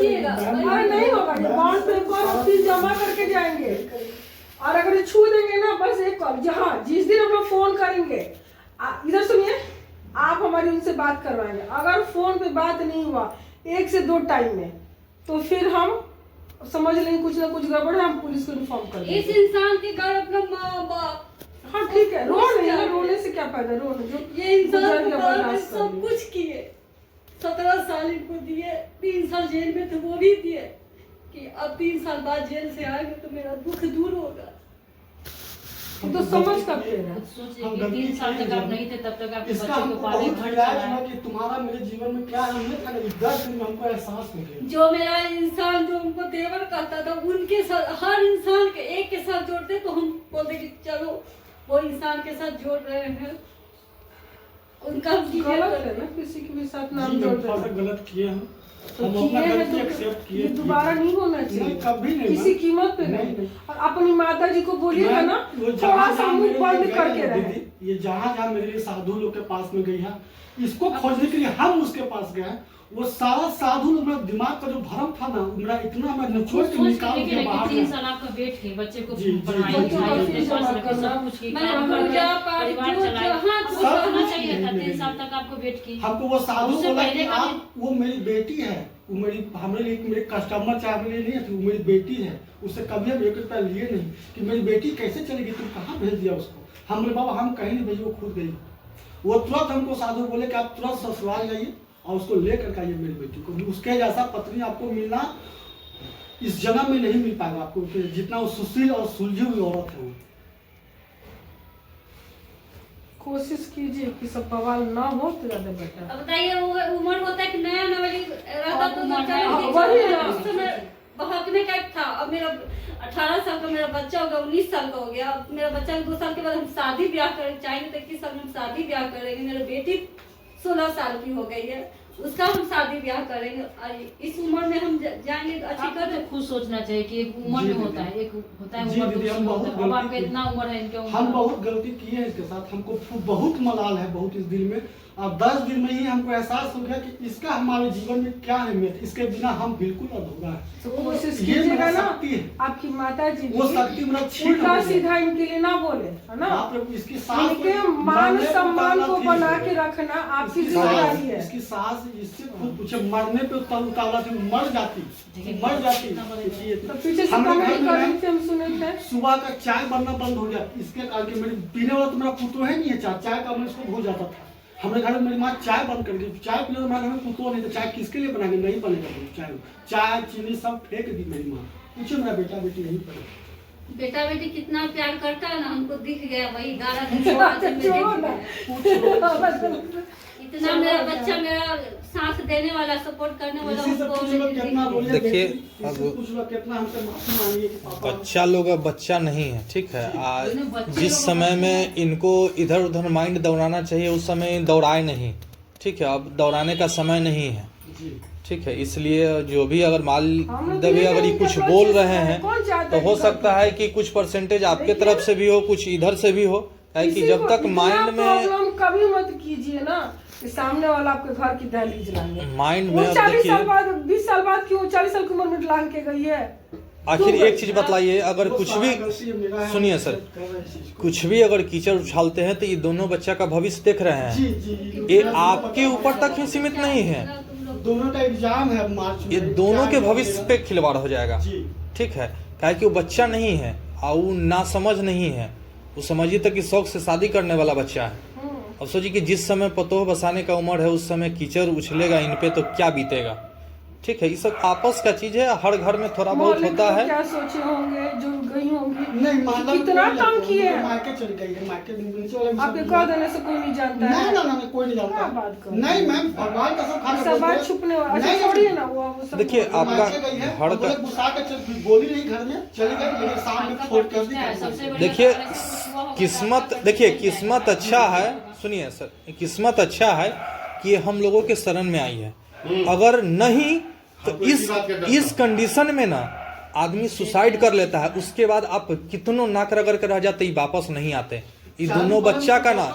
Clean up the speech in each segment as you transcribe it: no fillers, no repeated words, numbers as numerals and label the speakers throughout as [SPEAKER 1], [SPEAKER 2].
[SPEAKER 1] कीजिएगा।
[SPEAKER 2] अरे नहीं होगा, ये बॉन्ड पेपर फिर जमा करके जाएंगे। और अगर ये छू देंगे ना, बस एक कॉल, जहाँ जिस दिन हम लोग फोन करेंगे, इधर सुनिए, आप हमारी उनसे बात करवाएंगे। अगर फोन पे बात नहीं हुआ 1 से 2 टाइम में, तो फिर हम समझ लेंगे कुछ ना कुछ गड़बड़ है, हम पुलिस को इन्फॉर्म कर देंगे।
[SPEAKER 1] इस इंसान के घर अपना माँ बाप,
[SPEAKER 2] हाँ ठीक है, रो नहीं है, रोने से क्या फायदा, रो जो
[SPEAKER 1] ये इंसान को
[SPEAKER 2] बर्दाश्त कर
[SPEAKER 1] सब कुछ किए, 17 साल इनको दिए, 3 साल जेल में थे वो भी दिए, कि अब 3 साल बाद जेल से आएंगे तो मेरा दुख दूर होगा।
[SPEAKER 2] तो समझ सकते हैं।
[SPEAKER 3] सोचिए कि 3 साल तक आप नहीं थे, तब तक आपके
[SPEAKER 4] इसका
[SPEAKER 3] बच्चे को
[SPEAKER 4] हमको
[SPEAKER 3] पाले
[SPEAKER 4] बहुत
[SPEAKER 3] घर
[SPEAKER 4] इलाज
[SPEAKER 3] चलाए।
[SPEAKER 4] हुआ कि तुम्हारा मेरे जीवन में क्या अहमियत है, 10 दिन में हमको एहसास हो गया।
[SPEAKER 1] जो मेरा इंसान जो उनको देवर कहता था, उनके साथ हर इंसान के एक के साथ जोड़ते तो हम बोलते कि चलो वो इंसान के साथ जोड़ रहे हैं, उनका
[SPEAKER 2] गलत है ना किसी के भी साथ नाम जोड़
[SPEAKER 4] थोड़ा सा
[SPEAKER 2] देना।
[SPEAKER 4] गलत किए हम,
[SPEAKER 2] तो
[SPEAKER 4] हम
[SPEAKER 2] किए
[SPEAKER 4] अपना
[SPEAKER 2] हैं
[SPEAKER 4] गलती
[SPEAKER 2] तो
[SPEAKER 4] एक्सेप्ट किए।
[SPEAKER 2] ये दोबारा नहीं होना
[SPEAKER 4] नहीं,
[SPEAKER 2] चाहिए,
[SPEAKER 4] कभी नहीं,
[SPEAKER 2] किसी
[SPEAKER 4] मैम।
[SPEAKER 2] कीमत पे नहीं। और अपनी माता जी को बोलिएगा
[SPEAKER 4] मैम,
[SPEAKER 2] ना,
[SPEAKER 4] वो
[SPEAKER 2] थोड़ा सा
[SPEAKER 4] जहाँ
[SPEAKER 2] मुंह
[SPEAKER 4] मेरे
[SPEAKER 2] बंद
[SPEAKER 4] लिए
[SPEAKER 2] करके
[SPEAKER 4] गए
[SPEAKER 2] रहे।
[SPEAKER 4] दीदी, ये जहाँ मेरे लिए साधु लोग के पास में गई है, इसको खोजने के लिए हम उसके पास गए। वो सारा साधु लोग, मेरा दिमाग का जो भरम था ना, मेरा इतना मैं निचोड़ के निकाल के बाहर
[SPEAKER 3] 3
[SPEAKER 4] गया।
[SPEAKER 3] साल आपका वेट किए, बच्चे को
[SPEAKER 4] जी, जी,
[SPEAKER 3] पढ़ाई
[SPEAKER 4] जी,
[SPEAKER 3] लिखाई
[SPEAKER 2] जी,
[SPEAKER 3] अपने
[SPEAKER 2] जी,
[SPEAKER 3] स्वास्थ्य
[SPEAKER 2] जी,
[SPEAKER 3] रखे, सब कुछ किए,
[SPEAKER 1] मैं
[SPEAKER 3] काम
[SPEAKER 1] पूजा
[SPEAKER 3] करके
[SPEAKER 1] पाठ
[SPEAKER 3] परिवार
[SPEAKER 1] जो
[SPEAKER 3] चलाए।
[SPEAKER 1] जहाँ
[SPEAKER 3] आपको
[SPEAKER 4] सब
[SPEAKER 3] करना
[SPEAKER 4] कुछ
[SPEAKER 3] चाहिए
[SPEAKER 4] किए
[SPEAKER 3] था,
[SPEAKER 4] मेरे
[SPEAKER 3] 3 साल
[SPEAKER 4] लिए।
[SPEAKER 3] तक आपको वेट किए।
[SPEAKER 4] हमको वो साधु
[SPEAKER 3] उससे
[SPEAKER 4] बोला
[SPEAKER 3] पहले
[SPEAKER 4] कि
[SPEAKER 3] का
[SPEAKER 4] आप, वो मेरी बेटी है, वो मेरी, हमारे लिए मेरे कस्टमर चाहे मेरे लिए नहीं थी, वो मेरी बेटी है, उससे कभी हम 1 रुपया लिए नहीं कि मेरी बेटी कैसे चलेगी, तुम कहाँ भेज दिया उसको। हम बोले बाबा हम कहीं नहीं भेजे, वो खुद गई। वो तुरंत हमको साधु बोले कि आप तुरंत ससुराल जाइए और उसको लेकर के आइए मेरी बेटी को, उसके जैसा पत्नी आपको मिलना इस जन्म में नहीं मिल पाएगा आपको, जितना वो सुशील और सुलझी हुई औरत है वो।
[SPEAKER 2] कोशिश कीजिए कि सब बवाल ना हो तो ज्यादा बेटर।
[SPEAKER 1] अब बताइए वो उम्र होता है कि नया नवली रहता तो
[SPEAKER 3] उम्र है,
[SPEAKER 2] वही है।
[SPEAKER 1] उस समय बहकने का था। अब मेरा 18 साल का मेरा बच्चा होगा, 19 साल का हो गया। अब मेरा बच्चा 2 साल के बाद हम शादी ब्याह करेंगे, चाहेंगे तो 21 साल में हम शादी ब्याह करेंगे। मेरी बेटी 16 साल की हो गई है, उसका हम शादी ब्याह करेंगे। और इस उम्र में हम जाएंगे तो अच्छी
[SPEAKER 3] आपको
[SPEAKER 1] कर
[SPEAKER 3] तो खुद सोचना चाहिए कि एक उम्र
[SPEAKER 4] जी
[SPEAKER 3] में होता है,
[SPEAKER 4] दीदी।
[SPEAKER 3] एक होता है
[SPEAKER 4] जी
[SPEAKER 3] उम्र,
[SPEAKER 4] दीदी, हम
[SPEAKER 3] दूसरा
[SPEAKER 4] बहुत
[SPEAKER 3] होता है। अब
[SPEAKER 4] गलती
[SPEAKER 3] आपका
[SPEAKER 4] की।
[SPEAKER 3] इतना उम्र है, इनके
[SPEAKER 4] हम
[SPEAKER 3] उम्र
[SPEAKER 4] बहुत गलती की है इसके साथ, हमको बहुत मलाल है बहुत इस दिल में। अब 10 दिन में ही हमको एहसास हो गया कि इसका हमारे जीवन में क्या अहमियत, इसके बिना हम बिल्कुल अधूरा है।
[SPEAKER 2] तो कोशिश
[SPEAKER 4] ये
[SPEAKER 2] कीजिएगा
[SPEAKER 4] मेरा
[SPEAKER 2] ना,
[SPEAKER 4] शक्ति है।
[SPEAKER 2] आपकी माता जी
[SPEAKER 4] वो शक्ति मेरा छीन
[SPEAKER 2] उल्टा
[SPEAKER 4] हो गया।
[SPEAKER 2] सीधा इनके लिए ना बोले, है ना।
[SPEAKER 4] बाप रे, इसकी सास
[SPEAKER 2] इनके
[SPEAKER 4] को
[SPEAKER 2] मान
[SPEAKER 4] मरने पे
[SPEAKER 2] सम्मान
[SPEAKER 4] उतारना
[SPEAKER 2] को
[SPEAKER 4] थी
[SPEAKER 2] बना
[SPEAKER 4] इसको।
[SPEAKER 2] के रखना आपकी
[SPEAKER 4] इसकी
[SPEAKER 2] जिम्मेदारी है।
[SPEAKER 4] इसकी सास इससे खुद पूछे, मरने पे उतारना थी, मर जाती, मर जाती।
[SPEAKER 2] तो पीछे से
[SPEAKER 4] हमारे घर
[SPEAKER 2] कमेंट
[SPEAKER 4] में
[SPEAKER 2] कर रहे थे, हम सुने थे।
[SPEAKER 4] सुबह का चाय बनना बंद हो गया, इसके कारण मेरे पीने वाला तो मेरा पुतो है नहीं है, चाय का मैं इसको भूल जाता था। हमारे घर में मेरी माँ चाय बंद कर दी, चाय पीने हमारे घर में पुतो नहीं, तो चाय किसके लिए बनाएंगे, नहीं बनेगा चाय चीनी सब फेंक दी मेरी माँ। पूछो मेरा बेटा बेटी नहीं पड़े।
[SPEAKER 1] बेटा बेटी कितना प्यार करता है ना, हमको दिख गया वही 11 दिन
[SPEAKER 2] छोड़ो ना।
[SPEAKER 1] इतना मेरा बच्चा मेरा साथ देने वाला, सपोर्ट करने वाला
[SPEAKER 4] इसी से
[SPEAKER 1] हमको
[SPEAKER 4] कुछ लोग कितना रोले,
[SPEAKER 5] देखिए,
[SPEAKER 4] इससे
[SPEAKER 5] अब
[SPEAKER 4] कुछ लोग कितना हमसे माफी मांगी कि पापा
[SPEAKER 5] बच्चा लोग अब बच्चा नहीं है, ठीक है। आज
[SPEAKER 3] इन्हें बच्चे
[SPEAKER 5] जिस
[SPEAKER 3] लोग
[SPEAKER 5] समय में इनको इधर उधर माइंड दौड़ाना चाहिए, उस समय दौड़ाए नहीं, ठीक है। अब दौड़ाने का समय नहीं है,
[SPEAKER 4] जी।
[SPEAKER 5] ठीक है। इसलिए जो भी अगर माल
[SPEAKER 2] हम लोग
[SPEAKER 5] दबे
[SPEAKER 2] ये
[SPEAKER 5] अगर ये
[SPEAKER 2] इनके
[SPEAKER 5] कुछ
[SPEAKER 2] प्रोसेस
[SPEAKER 5] बोल
[SPEAKER 2] में
[SPEAKER 5] रहे
[SPEAKER 2] है,
[SPEAKER 5] हैं,
[SPEAKER 2] कौन चाहता
[SPEAKER 5] तो
[SPEAKER 2] है
[SPEAKER 5] हो
[SPEAKER 2] कि
[SPEAKER 5] सकता
[SPEAKER 2] सब
[SPEAKER 5] है कि कुछ परसेंटेज आपके
[SPEAKER 2] देखिए,
[SPEAKER 5] तरफ से भी हो, कुछ इधर से भी हो, है कि
[SPEAKER 2] किसी
[SPEAKER 5] जब
[SPEAKER 2] को
[SPEAKER 5] तक
[SPEAKER 2] इतना
[SPEAKER 5] माइंड में
[SPEAKER 2] प्रॉब्लम कभी मत कीजिए ना कि सामने वाला आपके घर की दहलीज लाएंगे।
[SPEAKER 5] माइंड में
[SPEAKER 2] वो
[SPEAKER 5] अब
[SPEAKER 2] 40 साल
[SPEAKER 5] देखिए,
[SPEAKER 2] बाद 20 साल बाद क्यों 40 साल की उम्र में लांग के गई है।
[SPEAKER 5] आखिर
[SPEAKER 2] क्यों
[SPEAKER 5] एक चीज बतलाइए, अगर
[SPEAKER 4] वो
[SPEAKER 5] कुछ
[SPEAKER 4] सारा
[SPEAKER 5] भी
[SPEAKER 4] गलती मेरा है,
[SPEAKER 5] सुनिए
[SPEAKER 4] हम
[SPEAKER 5] सर,
[SPEAKER 4] कर रहे हैं इस चीज को।
[SPEAKER 5] कुछ भी अगर कीचड़ उछालते हैं तो ये दोनों बच्चा का भविष्य देख रहे
[SPEAKER 4] जी
[SPEAKER 5] हैं।
[SPEAKER 4] जी,
[SPEAKER 5] ये आपके ऊपर तक ही सीमित नहीं है,
[SPEAKER 4] दोनों का एग्जाम है मार्च में,
[SPEAKER 5] ये दोनों के
[SPEAKER 4] क्या
[SPEAKER 5] भविष्य
[SPEAKER 4] होगा?
[SPEAKER 5] पे खिलवाड़ हो जाएगा,
[SPEAKER 4] जी।
[SPEAKER 5] ठीक है। काहे कि वो बच्चा नहीं है और वो ना समझ नहीं है, वो समझिए तक कि शौक से शादी करने वाला बच्चा है। अब सोचिए कि जिस समय पतोह बसाने का उम्र है, उस समय कीचड़ उछलेगा इन पे तो क्या बीतेगा, ठीक है। ये सब आपस का चीज है, हर घर में थोड़ा बहुत
[SPEAKER 2] मोहल्ले
[SPEAKER 5] होता
[SPEAKER 2] के
[SPEAKER 5] है।
[SPEAKER 2] क्या सोचे होंगे जो गई होंगी,
[SPEAKER 4] नहीं मालूम
[SPEAKER 2] कितना काम किए हैं।
[SPEAKER 4] मायके चली गई है, मायके नीचे वाले में
[SPEAKER 2] आपके
[SPEAKER 4] सब-
[SPEAKER 2] कह देने से कोई नहीं जानता है।
[SPEAKER 4] नहीं ना कोई नहीं
[SPEAKER 2] क्या
[SPEAKER 4] जानता।
[SPEAKER 2] बात कर
[SPEAKER 4] नहीं मैम, भगवान का सब खाने
[SPEAKER 2] सब बात छुपने वाला, अच्छा छोड़िए ना वो सब।
[SPEAKER 5] देखिए, आपका घर का
[SPEAKER 4] गुस्सा के बोली नहीं, घर में चली गई, मेरे सामने छोड़ कर दी।
[SPEAKER 3] सबसे बड़ी
[SPEAKER 5] देखिए,
[SPEAKER 3] बात है, कुछ हुआ होगा
[SPEAKER 5] किस्मत
[SPEAKER 3] तो
[SPEAKER 5] देखिए, किस्मत अच्छा है, सुनिए सर, किस्मत अच्छा है कि हम लोगों के शरण में आई है। अगर नहीं तो इस कंडीशन में ना आदमी सुसाइड कर लेता है, उसके बाद आप कितनों नाक रगड़ कर रह जाते, ये वापस नहीं आते। ये दोनों बच्चा का ना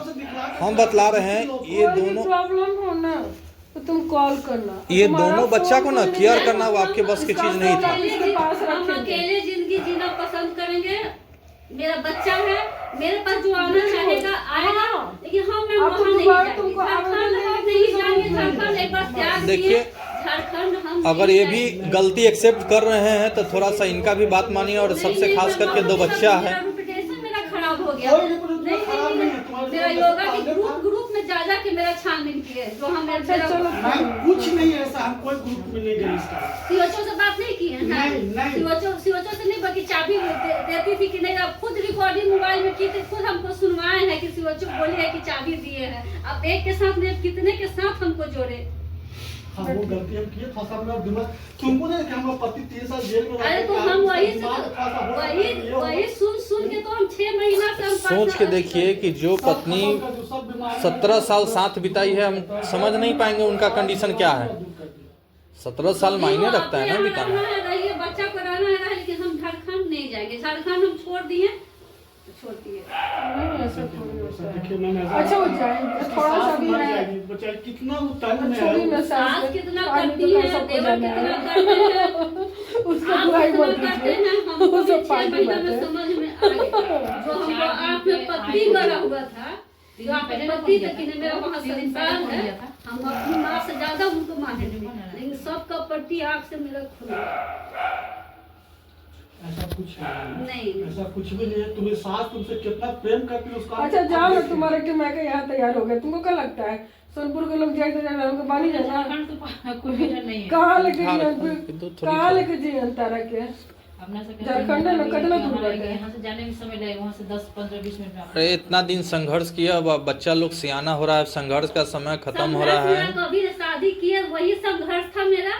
[SPEAKER 5] हम बतला रहे हैं, ये
[SPEAKER 2] कोई भी
[SPEAKER 5] दोनों
[SPEAKER 2] प्रॉब्लम हो ना, तो तुम कॉल करना।
[SPEAKER 5] ये
[SPEAKER 2] तुम्हारा
[SPEAKER 5] दोनों बच्चा को ना
[SPEAKER 2] फोन
[SPEAKER 5] केयर
[SPEAKER 2] है,
[SPEAKER 5] करना वो आपके बस की
[SPEAKER 2] इसका
[SPEAKER 5] चीज नहीं
[SPEAKER 2] फोन
[SPEAKER 5] था।
[SPEAKER 2] आप इसके पास
[SPEAKER 1] हम
[SPEAKER 2] रखेंगे।
[SPEAKER 1] अकेले जिंदगी जीना पसंद करेंगे। मेरा बच्चा है, मेरे पास जो आना चाहेगा आएगा,
[SPEAKER 2] हाँ।
[SPEAKER 1] लेकिन हम मैं
[SPEAKER 2] अब
[SPEAKER 1] वहाँ
[SPEAKER 2] तो
[SPEAKER 1] नहीं
[SPEAKER 2] दोबारा
[SPEAKER 1] जाएंगे।
[SPEAKER 2] तुमको
[SPEAKER 1] झारखंड
[SPEAKER 2] आवेदन
[SPEAKER 1] हम
[SPEAKER 2] देने
[SPEAKER 1] नहीं
[SPEAKER 2] की
[SPEAKER 1] जाएंगे।
[SPEAKER 2] जरूरत नहीं
[SPEAKER 1] झारखंड एक बार त्याग
[SPEAKER 5] देखिए,
[SPEAKER 1] दिए, झारखंड हम
[SPEAKER 5] अगर
[SPEAKER 1] नहीं
[SPEAKER 5] ये भी
[SPEAKER 1] जाएंगे।
[SPEAKER 5] गलती एक्सेप्ट कर रहे हैं तो थोड़ा सा इनका भी बात मानिए। और सबसे
[SPEAKER 1] नहीं,
[SPEAKER 5] खास
[SPEAKER 1] मैं
[SPEAKER 5] करके दो
[SPEAKER 1] वहाँ
[SPEAKER 5] बच्चा
[SPEAKER 1] मेरा
[SPEAKER 5] है।
[SPEAKER 1] reputation मेरा खराब हो गया।
[SPEAKER 4] कोई reputation खराब नहीं है, तुम्हारे
[SPEAKER 1] मेरा
[SPEAKER 4] जो
[SPEAKER 1] योगा
[SPEAKER 4] बच्चा
[SPEAKER 1] के
[SPEAKER 4] पाले था।
[SPEAKER 1] ग्रुप में जा के मेरा छानबीन किए, जो हम
[SPEAKER 2] अच्छा, चलो।
[SPEAKER 4] मैम कुछ नहीं है ऐसा, हम कोई ग्रुप में नहीं गए इसका।
[SPEAKER 1] सीओचओ से बात नहीं की है ना?
[SPEAKER 4] नहीं।
[SPEAKER 1] सीओचओ से नहीं, बल्कि चाबी देती थी कि नहीं। अब खुद रिकॉर्डिंग मोबाइल में की थी, खुद हमको सुनवाए हैं कि सीओचओ बोली है कि चाबी दिए हैं। अब एक के साथ नहीं, कितने के साथ हमको जोड़े।
[SPEAKER 4] हाँ वो गलती हम किए, थोड़ा सा मेरा दिमाग तुमको नहीं कि हमारा पति 3 साल जेल में
[SPEAKER 1] अरे तो
[SPEAKER 4] रहते,
[SPEAKER 1] हम वही
[SPEAKER 4] दिमाग थोड़ा सा हो सकता है, ये हो-
[SPEAKER 1] वही सुन के तो हम 6 महीना से हम
[SPEAKER 5] सोच के देखिए कि जो
[SPEAKER 4] सब
[SPEAKER 5] पत्नी
[SPEAKER 4] खत्म कर दो, सब बीमारी-
[SPEAKER 5] 17 साल साथ बिताई है, हम समझ नहीं पाएंगे उनका कंडीशन क्या है। 17 साल मायने रखता है ना बिताना।
[SPEAKER 1] रहिए, बच्चा को रहना है, लेकिन हम झारखंड नहीं जाएंगे। झारखंड हम छोड़ दिए तो छोड़ दिए।
[SPEAKER 2] नहीं, ऐसा थोड़ी होता है।
[SPEAKER 4] देखिए मैम ऐसा-
[SPEAKER 2] अच्छा, वो जाएंगे, थोड़ा सा
[SPEAKER 4] सास
[SPEAKER 2] भी
[SPEAKER 4] मर
[SPEAKER 2] है।
[SPEAKER 4] जाएगी, बच्चा कितना वो तंग में
[SPEAKER 2] छोड़ी
[SPEAKER 4] है
[SPEAKER 2] ना
[SPEAKER 4] वो।
[SPEAKER 2] सास,
[SPEAKER 1] सास कितना
[SPEAKER 2] आदमी
[SPEAKER 1] करती
[SPEAKER 2] तो
[SPEAKER 1] है,
[SPEAKER 2] सबको
[SPEAKER 1] देवर
[SPEAKER 2] जाना
[SPEAKER 1] कितना
[SPEAKER 2] है।
[SPEAKER 1] करते हैं,
[SPEAKER 2] उसका
[SPEAKER 1] आप
[SPEAKER 2] बुराई
[SPEAKER 1] कितना
[SPEAKER 2] मत
[SPEAKER 1] करते
[SPEAKER 2] कीजिए।
[SPEAKER 1] हैं, हमको
[SPEAKER 2] वो सब
[SPEAKER 1] 6
[SPEAKER 2] पार्टी
[SPEAKER 1] महीना
[SPEAKER 2] बात
[SPEAKER 1] में
[SPEAKER 2] है।
[SPEAKER 1] समझ में आ गया। जो हमको आँख में पत्ती गड़ा हुआ था, जो आप पत्ती तक नहीं, मेरा वहाँ संतान है, हम अपनी माँ से ज्यादा उनको मानेंगे, लेकिन सबका पट्टी आँख से मेरा खुल गया।
[SPEAKER 4] ऐसा कुछ
[SPEAKER 1] नहीं।
[SPEAKER 4] ऐसा कुछ भी नहीं है। तुम्हें सास तुमसे कितना प्रेम करती है उसका।
[SPEAKER 2] अच्छा, जाओ ना, तुम्हारे के मैं यहाँ तैयार हो गया। तुमको क्या लगता है सोनपुर के लोग जाए तो जाए, हमको बानी जाना
[SPEAKER 3] झारखंड तो कोई भी डर नहीं है।
[SPEAKER 2] कहाँ लेके
[SPEAKER 5] हाँ,
[SPEAKER 2] जाए,
[SPEAKER 5] तो थोड़ी
[SPEAKER 2] कहाँ
[SPEAKER 5] थोड़ी-
[SPEAKER 2] लेके जाए अंतारा के?
[SPEAKER 3] अपना से
[SPEAKER 2] झारखंड है ना, कितना दूर
[SPEAKER 3] हमारे
[SPEAKER 2] बाटे?
[SPEAKER 3] यहाँ से जाने में समय लगेगा, वहाँ से 10, 15, 20 मिनट में आप-
[SPEAKER 5] अरे इतना दिन संघर्ष किया, अब बच्चा लोग सियाना हो रहा है, संघर्ष का समय खत्म हो रहा
[SPEAKER 1] संघर्ष
[SPEAKER 5] है।
[SPEAKER 1] मेरा कभी शादी किए वही संघर्ष था मेरा,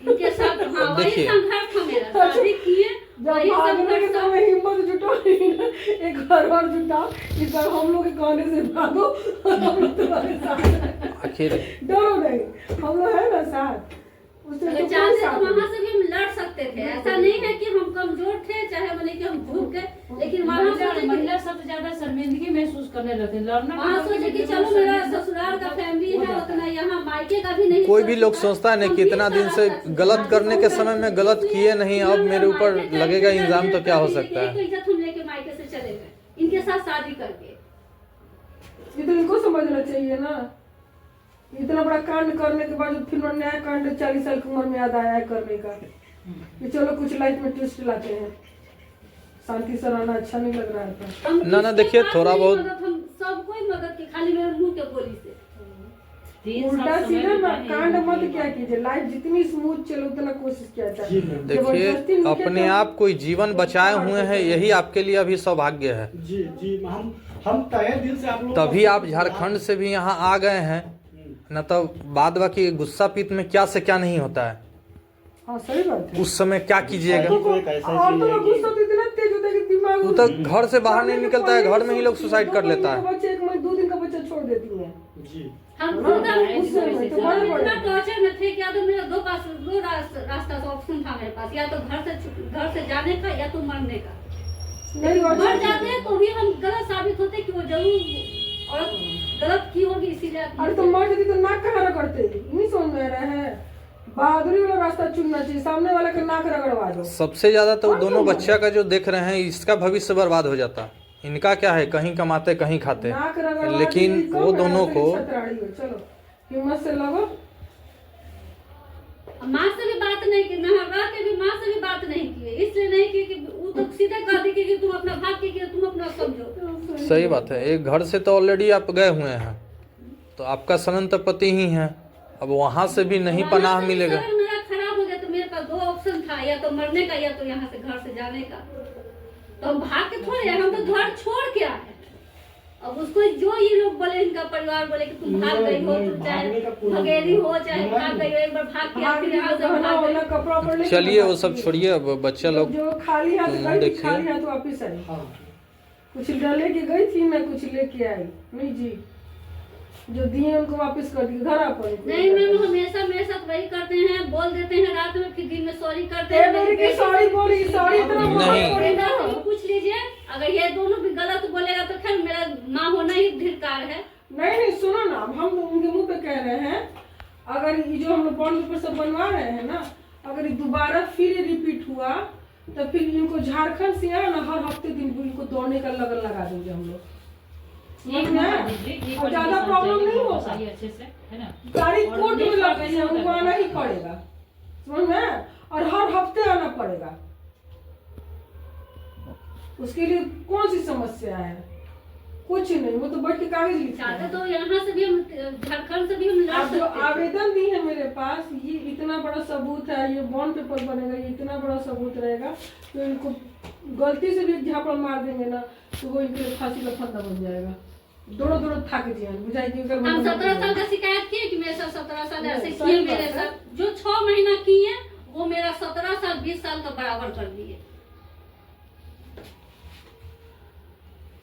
[SPEAKER 1] इनके साथ। हाँ, वही
[SPEAKER 5] देखिए।
[SPEAKER 1] संघर्ष था मेरा, शादी किए
[SPEAKER 2] जब
[SPEAKER 1] वही
[SPEAKER 2] भागने के
[SPEAKER 1] संघर्ष था।
[SPEAKER 2] समय हिम्मत जुटाओ, एक घर और जुटाओ, इस बार हम लोग के कहने से भागो, हम लोग तुम्हारे साथ हैं।
[SPEAKER 5] आखिर
[SPEAKER 2] डरो नहीं, हम लोग है ना साथ। उससे
[SPEAKER 1] अगर
[SPEAKER 2] तो कोई
[SPEAKER 1] चाहते
[SPEAKER 2] साथ
[SPEAKER 1] तो
[SPEAKER 2] नहीं।
[SPEAKER 1] वहाँ से भी हम लड़ सकते थे। ऐसा नहीं है कि हम कमजोर थे, चाहे बोले कि हम झुक गए, लेकिन वहाँ सोचे
[SPEAKER 3] महिला सबसे ज्यादा शर्मिंदगी महसूस करने लगते हैं। लड़ना
[SPEAKER 1] वहाँ सोचे कि चलो मेरा ससुराल का फैमिली है, उतना यहाँ मायके का भी नहीं।
[SPEAKER 5] कोई भी लोग सोचता है ना कि इतना दिन से गलत करने के समय में गलत किए नहीं, अब मेरे ऊपर लगेगा इल्जाम, तो क्या हो सकता है।
[SPEAKER 1] इज्जत हम लेके मायके से चले गए, इनके साथ शादी करके।
[SPEAKER 2] ये तो इनको समझना चाहिए ना। इतना बड़ा कांड करने के बाद फिर नया कांड 40 साल की उम्र में याद आया है करने का, कि चलो कुछ लाइफ में ट्विस्ट लाते हैं। शांति से रहना अच्छा नहीं लग रहा है।
[SPEAKER 1] हम
[SPEAKER 5] ना,
[SPEAKER 1] किसके
[SPEAKER 5] देखिए,
[SPEAKER 1] पास
[SPEAKER 5] थोड़ा
[SPEAKER 1] नहीं
[SPEAKER 5] बहुत-
[SPEAKER 1] मदद, हम सब कोई मदद की, खाली मेरे मुंह के बोली से।
[SPEAKER 3] 3 साल
[SPEAKER 2] उल्टा
[SPEAKER 3] समय
[SPEAKER 2] सीधा ना
[SPEAKER 3] बिताए,
[SPEAKER 2] कांड
[SPEAKER 3] ये
[SPEAKER 2] मत
[SPEAKER 3] बात
[SPEAKER 2] क्या कीजिए, लाइफ जितनी स्मूथ चले उतना कोशिश किया जाए।
[SPEAKER 4] जी मैम।
[SPEAKER 5] देखिए,
[SPEAKER 2] जबरदस्ती नहीं
[SPEAKER 5] अपने
[SPEAKER 2] किया
[SPEAKER 5] आप कोई जीवन बचाए हुए हैं, यही आपके लिए अभी सौभाग्य है।
[SPEAKER 4] जी जी हम तहे दिल से आप लोग
[SPEAKER 5] तभी आप झारखंड से भी यहाँ आ गए हैं, न तो बाद बाकी गुस्सा पीत में क्या से क्या नहीं होता है।
[SPEAKER 2] हाँ, सही बात है।
[SPEAKER 5] उस समय क्या कीजिएगा।
[SPEAKER 4] तो एक ऐसा
[SPEAKER 2] और
[SPEAKER 4] चीज
[SPEAKER 2] तो
[SPEAKER 4] है कि-
[SPEAKER 2] गुस्सा तो इतना तेज होता है कि दिमाग
[SPEAKER 5] वो तो घर से बाहर नहीं निकलता है, घर में ही लोग सुसाइड कर लेता है।
[SPEAKER 2] बच्चे 1 महीने 2 दिन का बच्चा छोड़ देती है।
[SPEAKER 4] जी
[SPEAKER 1] हम
[SPEAKER 2] हाँ,
[SPEAKER 1] खुद हम
[SPEAKER 2] गुस्से में तो बड़े बड़े
[SPEAKER 1] इतना टॉर्चर में थे कि या तो मेरा दो रास्ता का ऑप्शन था मेरे पास, या तो घर से जाने का या तो मरने का।
[SPEAKER 2] नहीं
[SPEAKER 1] मर जाते हैं तो भी हम गलत साबित होते कि वो जरूर और गलत की होगी, इसीलिए
[SPEAKER 2] अरे तो मर जाती तो नाक कहाँ रगड़ते? नहीं समझ में आ रहा है। बहादुरी वाला रास्ता चुनना चाहिए, सामने वाला का नाक रगड़वा दो।
[SPEAKER 5] सबसे ज्यादा तो दोनों बच्चा का जो देख रहे हैं, इसका भविष्य बर्बाद हो जाता। इनका क्या है, कहीं कमाते कहीं खाते,
[SPEAKER 2] नाक रगड़वा
[SPEAKER 5] लेकिन
[SPEAKER 2] दी,
[SPEAKER 5] वो
[SPEAKER 2] कम
[SPEAKER 5] दोनों
[SPEAKER 2] ऐसे
[SPEAKER 5] को
[SPEAKER 2] छतराड़ी हो। चलो हिम्मत से लगो।
[SPEAKER 1] माँ से भी बात नहीं की, नहरा के भी माँ से भी बात नहीं की, इसलिए नहीं की कि वो तो सीधे कह दी कि तुम अपना भाग के तुम अपना समझो।
[SPEAKER 5] सही बात है। एक घर से तो ऑलरेडी आप गए हुए हैं, तो आपका सनंत पति ही है, अब वहां से भी नहीं पनाह
[SPEAKER 1] वहाँ से
[SPEAKER 5] मिलेगा।
[SPEAKER 1] शरीर मेरा खराब हो गया तो मेरे पास 2 ऑप्शन था, या तो मरने का या तो यहाँ से घर से जाने का। तो हम भाग के थोड़े आए, हम तो घर छोड़ के आए। अब उसको जो ये लोग बोले, इनका परिवार बोले कि तुम भाग गई हो, तुम चाहे भगेरी हो चाहे भाग गई हो, एक बार भाग के
[SPEAKER 2] भाग
[SPEAKER 1] फिर
[SPEAKER 2] के
[SPEAKER 1] यहाँ से
[SPEAKER 2] गहना
[SPEAKER 1] भाग
[SPEAKER 2] वहना
[SPEAKER 1] गई।
[SPEAKER 2] कपड़ा उपड़ा लेके
[SPEAKER 5] चलिए वो
[SPEAKER 2] भाग
[SPEAKER 5] सब
[SPEAKER 2] गई।
[SPEAKER 5] छोड़िए, अब बच्चा लोग
[SPEAKER 2] जो खाली हाथ
[SPEAKER 5] तुम
[SPEAKER 2] गई थी,
[SPEAKER 5] देखिए।
[SPEAKER 2] खाली हाथ वापिस आई।
[SPEAKER 4] हाँ
[SPEAKER 2] कुछ लेके गई थी, मैं कुछ लेके आई नहीं जी। जो दिए उनको वापस कर दी घर अपन।
[SPEAKER 1] नहीं मैम, हमेशा मेरे साथ वही करते हैं, बोल देते हैं रात में, फिर दिन में सॉरी करते हैं।
[SPEAKER 2] मेरी की सॉरी बोली, सॉरी इतना
[SPEAKER 5] नहीं।
[SPEAKER 2] माफ करी
[SPEAKER 1] बेटा
[SPEAKER 2] ना।
[SPEAKER 1] से भी पूछ लीजिए, अगर ये दोनों भी गलत बोलेगा तो खैर मेरा माँ होना ही धिक्कार है।
[SPEAKER 2] नहीं नहीं, सुनो ना, अब हम उनके मुंह पे कह रहे हैं, अगर ये जो हम लोग बॉन्ड पेपर सब बनवा रहे हैं ना, अगर ये दोबारा फिर रिपीट हुआ तो फिर इनको झारखंड से है ना हर हफ्ते दिन इनको दौड़ने का लगन लगा देंगे हम लोग।
[SPEAKER 3] एक
[SPEAKER 2] समझ में आया?
[SPEAKER 3] नंबर दीजिए, एक
[SPEAKER 2] और
[SPEAKER 3] बार
[SPEAKER 2] ज्यादा
[SPEAKER 3] समझ
[SPEAKER 2] प्रॉब्लम
[SPEAKER 3] जाइए,
[SPEAKER 2] नहीं होगा,
[SPEAKER 3] बताइए अच्छे से, है ना?
[SPEAKER 2] गाड़ी
[SPEAKER 3] और
[SPEAKER 2] कोर्ट में
[SPEAKER 3] नेक्स्ट बार
[SPEAKER 2] लगती
[SPEAKER 3] कैसे
[SPEAKER 2] है,
[SPEAKER 3] होता
[SPEAKER 2] उनको
[SPEAKER 3] है?
[SPEAKER 2] आना ही पड़ेगा। समझ में आया? और हर हफ्ते आना पड़ेगा। उसके लिए कौन सी समस्या है? कुछ नहीं, वो तो बैठ के कागज लिखते
[SPEAKER 1] चाहते
[SPEAKER 2] हैं।
[SPEAKER 1] तो यहाँ से भी हम झारखंड से भी हम लड़
[SPEAKER 2] आप जो
[SPEAKER 1] सकते थे।
[SPEAKER 2] आवेदन दी है मेरे पास, ये इतना बड़ा सबूत है, ये बॉन्ड पेपर बनेगा, ये इतना बड़ा सबूत रहेगा, तो इनको गलती से भी एक झापड़ मार देंगे ना तो वो इनके लिए फांसी का फंदा बन जाएगा। दोनों दोनों थक जिए बुझाइए।
[SPEAKER 1] हम 17 साल का शिकायत किए कि मेरे साथ 17 साल ऐसे
[SPEAKER 2] नहीं,
[SPEAKER 1] किए
[SPEAKER 2] सही
[SPEAKER 1] मेरे
[SPEAKER 2] बात है।
[SPEAKER 1] साथ, जो 6 महीना किए वो मेरा 17 साल 20 साल का बराबर कर दिए।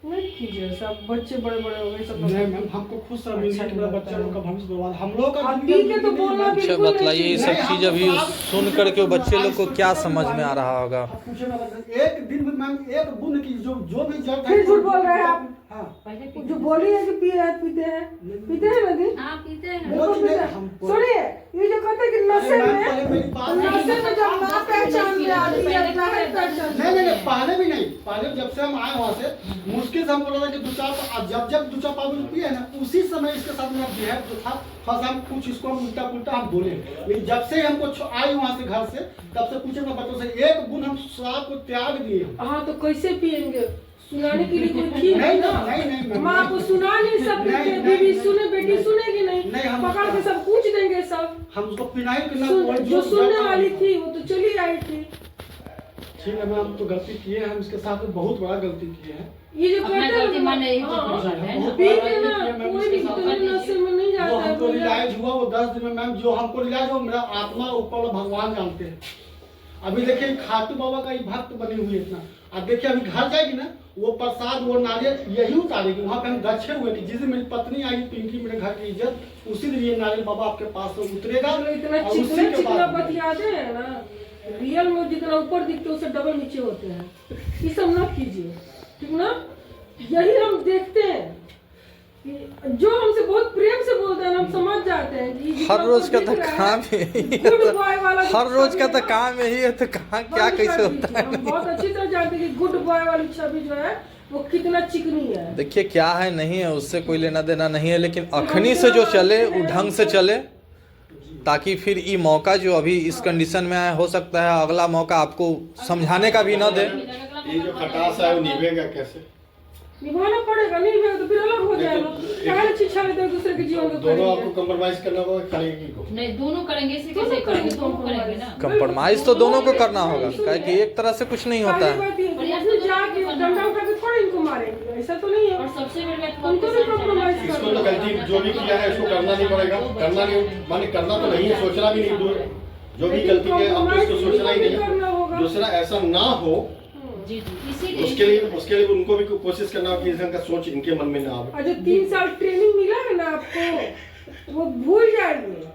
[SPEAKER 2] नहीं कीजिए, सब बच्चे बड़े बड़े हो गए सब।
[SPEAKER 4] नहीं मैम, हमको खुद शर्मिंदगी कि मेरा बच्चा लोग का भविष्य बर्बाद, हम लोग का
[SPEAKER 2] आप
[SPEAKER 4] जिंदगी
[SPEAKER 2] ठीक है तो
[SPEAKER 4] नहीं
[SPEAKER 2] बोलना
[SPEAKER 4] है।
[SPEAKER 5] अच्छा
[SPEAKER 2] बिल्कुल
[SPEAKER 5] बतलाइए, ये
[SPEAKER 2] नहीं
[SPEAKER 5] सब
[SPEAKER 4] नहीं,
[SPEAKER 5] चीज
[SPEAKER 4] हम
[SPEAKER 5] अभी
[SPEAKER 4] तो आप-
[SPEAKER 5] सुन करके वो बच्चे लोग को क्या समझ में आ रहा होगा?
[SPEAKER 4] आप पूछे ना बच्चा, एक दिन में मैम एक बूंद की जो भी जरूरत है।
[SPEAKER 2] फिर झूठ बोल रहे हैं आप।
[SPEAKER 4] हाँ
[SPEAKER 3] पहले
[SPEAKER 2] चाहिए। जो बोली है कि पीते हैं ना दी।
[SPEAKER 1] हाँ पीते हैं।
[SPEAKER 2] देखो
[SPEAKER 4] वो
[SPEAKER 2] पीते
[SPEAKER 4] नहीं,
[SPEAKER 2] हैं।
[SPEAKER 4] हमको-
[SPEAKER 2] सुनिए, ये जो कहते हैं कि नशे
[SPEAKER 4] मैम, पहले मेरी
[SPEAKER 2] में,
[SPEAKER 4] बात-
[SPEAKER 2] नशे में जब माँ पहचान में आती है, चाहे पहचान में।
[SPEAKER 4] नहीं, पहले भी नहीं, पहले जब से हम आए वहाँ से मुश्किल से हमको लगा कि दो चार जब दो चार पाँच पिए है ना, उसी समय इसके साथ मेरा बिहेव जो था फर्स्ट हम कुछ इसको हम उल्टा पुल्टा हम बोले, लेकिन जब से हमको आए वहाँ से घर से तब से पूछे ना बच्चों से एक बूंद हम शराब को त्याग दिए हम।
[SPEAKER 2] हाँ तो कैसे पियेंगे? सुनाने के लिए कोई थी
[SPEAKER 4] नहीं,
[SPEAKER 2] ना?
[SPEAKER 4] नहीं,
[SPEAKER 2] माँ को सुना नहीं सकते,
[SPEAKER 4] नहीं,
[SPEAKER 2] बीवी
[SPEAKER 4] नहीं,
[SPEAKER 2] सुने, बेटी
[SPEAKER 4] नहीं,
[SPEAKER 2] सुनेगी नहीं,
[SPEAKER 4] नहीं, हम-
[SPEAKER 2] पकड़ के सब पूछ देंगे सब।
[SPEAKER 4] हम उसको पिनाई के ना
[SPEAKER 2] जो सुनने वाली थी वो तो चली आई थी।
[SPEAKER 4] ठीक है मैम, तो गलती किए हैं हम, इसके साथ में बहुत बड़ा गलती किए हैं।
[SPEAKER 2] ये जो
[SPEAKER 3] अपना
[SPEAKER 2] कहते हैं
[SPEAKER 3] गलती
[SPEAKER 2] ना,
[SPEAKER 3] मानना यही तो
[SPEAKER 2] हाँ,
[SPEAKER 3] बड़ी बात है ना।
[SPEAKER 2] पी के ना
[SPEAKER 4] मैं
[SPEAKER 2] कोई भी
[SPEAKER 4] उसके साथ
[SPEAKER 2] इतने नशे में नहीं
[SPEAKER 4] वो
[SPEAKER 2] जाता है।
[SPEAKER 4] हमको रिलाइज हुआ वो 10 दिन में मैम, जो हमको रिलाइज हुआ मेरा आत्मा ऊपर वाला भगवान जानते हैं। अभी देखिए खाटू बाबा का ही भक्त बनी हुई है इतना। अब देखिए अभी घर जाएगी ना, वो प्रसाद वो नारियल यही उतारेगी, वहाँ पे हम गच्छे हुए कि जिस दिन मेरी पत्नी आई पिंकी मेरे घर की इज्जत, उसी दिन ये नारियल बाबा आपके पास से उतरेगा।
[SPEAKER 2] जो इतना
[SPEAKER 4] और उसी
[SPEAKER 2] चिकना
[SPEAKER 4] के
[SPEAKER 2] चिकना
[SPEAKER 4] बाद
[SPEAKER 2] बतियाते हैं ना, रियल में जितना ऊपर दिखते हैं उससे डबल नीचे होते हैं। ये सब ना कीजिए, ठीक ना? यही हम देखते हैं कि जो हमसे बहुत प्रेम से बोलते हैं, हम समझ जाते हैं कि जितना
[SPEAKER 5] हर रोज का
[SPEAKER 2] ऊपर
[SPEAKER 5] तो
[SPEAKER 2] दिख रहा है,
[SPEAKER 5] काम यही है,
[SPEAKER 2] good
[SPEAKER 5] तो
[SPEAKER 2] boy वाला जो
[SPEAKER 5] हर रोज का
[SPEAKER 2] छवि
[SPEAKER 5] तो
[SPEAKER 2] है,
[SPEAKER 5] काम यही है, तो कहाँ क्या
[SPEAKER 2] बंद
[SPEAKER 5] कैसे
[SPEAKER 2] कर
[SPEAKER 5] होता
[SPEAKER 2] दीजिए। हम
[SPEAKER 5] है?
[SPEAKER 2] बहुत अच्छी तरह जानते हैं कि गुड बॉय वाली छवि जो है वो कितना चिकनी है।
[SPEAKER 5] देखिए क्या है नहीं है उससे कोई लेना देना नहीं है, लेकिन अखनी से जो चले वो ढंग से चले, ताकि फिर ये मौका जो अभी इस कंडीशन में है, हो सकता है अगला मौका आपको समझाने का भी न दे।
[SPEAKER 6] ये जो खटास है वो निभेगा कैसे?
[SPEAKER 2] निभाना पड़ेगा, नहीं निभाएगा तो फिर अलग हो जाएगा। क्या शिक्षा लेते हैं दूसरे के जीवन में
[SPEAKER 6] दोनों आपको
[SPEAKER 2] करेंगे।
[SPEAKER 6] कॉम्प्रोमाइज करना होगा खाने को।
[SPEAKER 3] नहीं, दोनों करेंगे, इसी कैसे करेंगे, दोनों करेंगे ना।
[SPEAKER 5] कंप्रोमाइज तो दोनों को करना होगा, काहे कि एक तरह से कुछ नहीं होता
[SPEAKER 2] पहली
[SPEAKER 5] है।
[SPEAKER 2] बात ये है, उसमें जाके डंडा उठा के थोड़ा इनको मारेंगे, ऐसा तो नहीं
[SPEAKER 3] और
[SPEAKER 2] है।
[SPEAKER 3] सबसे बड़ी बात
[SPEAKER 2] उनको भी compromise
[SPEAKER 6] इसको तो गलती जो भी किया है इसको करना नहीं पड़ेगा, करना नहीं माने करना तो नहीं है, सोचना भी नहीं दूर। जो भी गलती किया अब तो उसको सोचना ही नहीं, दूसरा ऐसा ना हो
[SPEAKER 3] जी जी, इसीलिए
[SPEAKER 6] उसके लिए उनको भी कोशिश करना हो कि इनका सोच इनके मन में ना आवे।
[SPEAKER 2] और जो 3 साल ट्रेनिंग मिला है ना आपको, वो भूल जाइए,